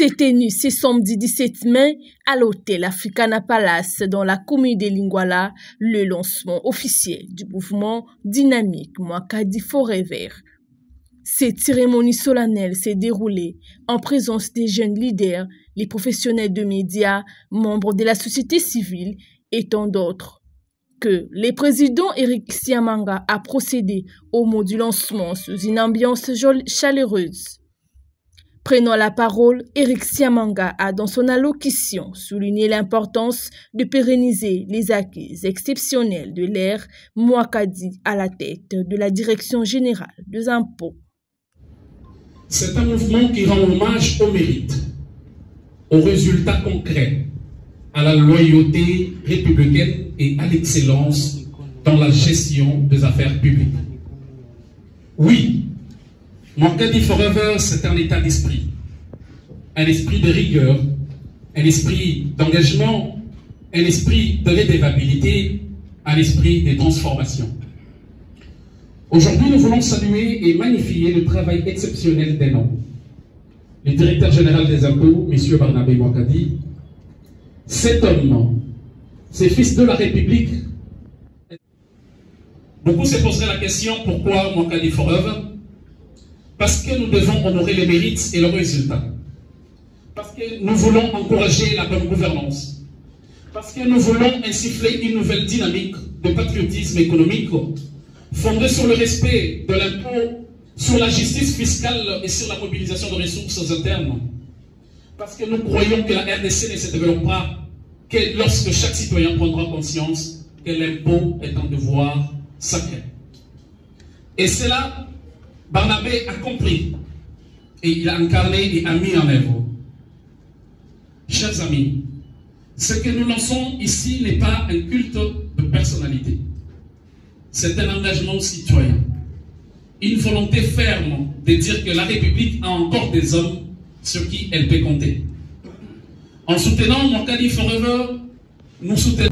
s'est tenu ce samedi 17 mai à l'hôtel Africana Palace dans la commune de Lingwala le lancement officiel du mouvement dynamique Mwakadi Forever. Cette cérémonie solennelle s'est déroulée en présence des jeunes leaders, les professionnels de médias, membres de la société civile et tant d'autres. Que le président Eric Siamanga a procédé au mot du lancement sous une ambiance chaleureuse. Prenant la parole, Eric Siamanga a dans son allocution souligné l'importance de pérenniser les acquis exceptionnels de l'ère Mwakadi à la tête de la Direction générale des impôts. C'est un mouvement qui rend hommage au mérite, aux résultats concrets, à la loyauté républicaine et à l'excellence dans la gestion des affaires publiques. Oui, Mwakadi Forever, c'est un état d'esprit, un esprit de rigueur, un esprit d'engagement, un esprit de redevabilité, un esprit de transformation. Aujourd'hui, nous voulons saluer et magnifier le travail exceptionnel d'un homme, le directeur général des impôts, M. Barnabé Mwakadi. Cet homme, c'est fils de la République. Beaucoup se poseraient la question, pourquoi Mwakadi Forever? Parce que nous devons honorer les mérites et leurs résultats. Parce que nous voulons encourager la bonne gouvernance. Parce que nous voulons insuffler une nouvelle dynamique de patriotisme économique fondée sur le respect de l'impôt, sur la justice fiscale et sur la mobilisation de ressources internes. Parce que nous croyons que la RDC ne se développera que lorsque chaque citoyen prendra conscience que l'impôt est un devoir sacré. Et cela, Barnabé a compris et il a incarné et a mis en œuvre. Chers amis, ce que nous lançons ici n'est pas un culte de personnalité. C'est un engagement citoyen. Une volonté ferme de dire que la République a encore des hommes sur qui elle peut compter. En soutenant Mwakadi Forever, nous soutenons.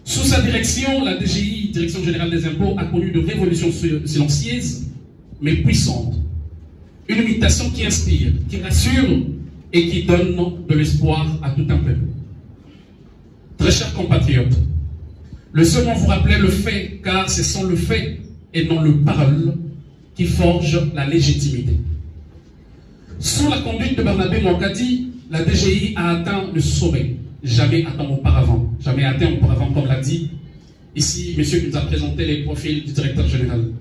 Sous sa direction, la DGI, Direction générale des impôts, a connu de révolutions silencieuses, mais puissantes. Une mutation qui inspire, qui rassure et qui donne de l'espoir à tout un peuple. Très chers compatriotes, le second vous rappelait le fait, car ce sont le fait et non le parole qui forge la légitimité. Sous la conduite de Barnabé Mwakadi, la DGI a atteint le sommet, jamais atteint auparavant, comme l'a dit ici monsieur qui nous a présenté les profils du directeur général.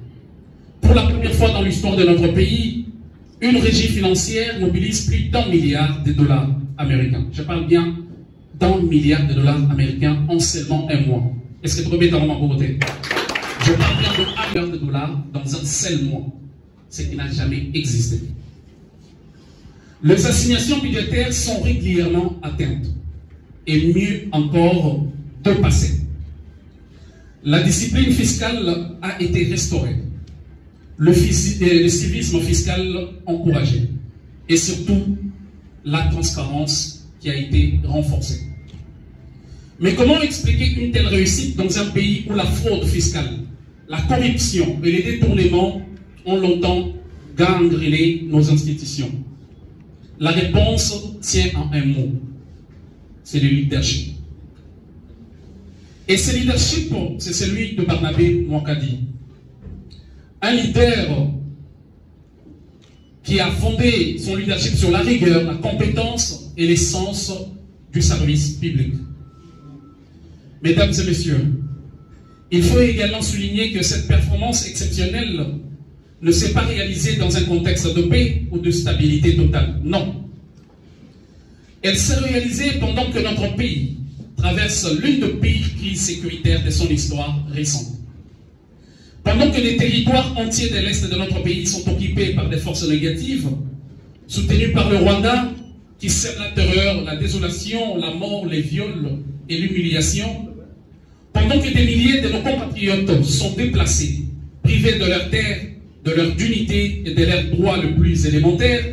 Pour la première fois dans l'histoire de notre pays, une régie financière mobilise plus d'1 milliard de dollars américains. Je parle bien d'1 milliard de dollars américains en seulement un mois. Est-ce que vous trouvez dans ma beauté? Je parle bien de 1 milliard de dollars dans un seul mois, ce qui n'a jamais existé. Les assignations budgétaires sont régulièrement atteintes et mieux encore dépassées. La discipline fiscale a été restaurée, le civisme fiscal encouragé et surtout la transparence qui a été renforcée. Mais comment expliquer une telle réussite dans un pays où la fraude fiscale, la corruption et les détournements ont longtemps gangréné nos institutions? La réponse tient en un mot, c'est le leadership. Et ce leadership, c'est celui de Barnabé Mwakadi. Un leader qui a fondé son leadership sur la rigueur, la compétence et l'essence du service public. Mesdames et messieurs, il faut également souligner que cette performance exceptionnelle ne s'est pas réalisée dans un contexte de paix ou de stabilité totale. Non. Elle s'est réalisée pendant que notre pays traverse l'une des pires crises sécuritaires de son histoire récente. Pendant que les territoires entiers de l'Est de notre pays sont occupés par des forces négatives, soutenues par le Rwanda, qui sème la terreur, la désolation, la mort, les viols et l'humiliation, pendant que des milliers de nos compatriotes sont déplacés, privés de leur terre, de leur dignité et de leurs droits les plus élémentaires,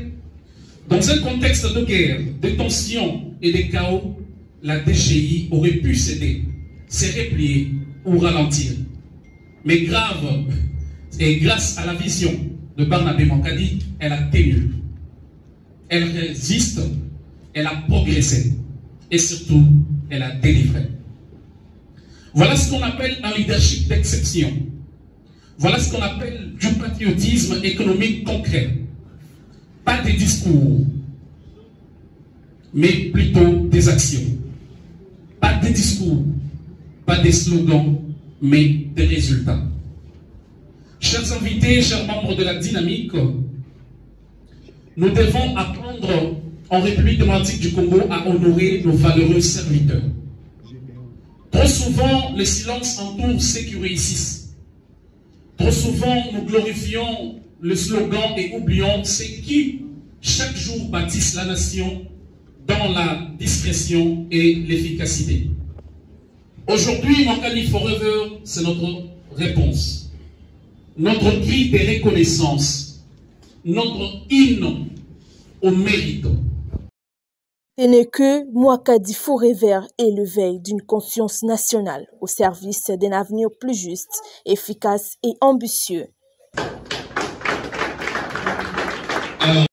dans un contexte de guerre, de tensions et de chaos, la DGI aurait pu céder, se replier ou ralentir. Mais grave, et grâce à la vision de Barnabé Mwakadi, elle a tenu. elle résiste, elle a progressé et surtout, elle a délivré. Voilà ce qu'on appelle un leadership d'exception. Voilà ce qu'on appelle du patriotisme économique concret. Pas des discours, mais plutôt des actions. Pas des discours, pas des slogans, mais des résultats. Chers invités, chers membres de la dynamique, nous devons apprendre en République démocratique du Congo à honorer nos valeureux serviteurs. Trop souvent, le silence entoure ceux qui réussissent. Trop souvent, nous glorifions le slogan et oublions ceux qui, chaque jour, bâtissent la nation dans la discrétion et l'efficacité. Aujourd'hui, Mokadi Forever, c'est notre réponse. Notre cri de reconnaissance, notre hymne au mérite. Ce n'est que Mokadi Forever est le veille d'une conscience nationale au service d'un avenir plus juste, efficace et ambitieux.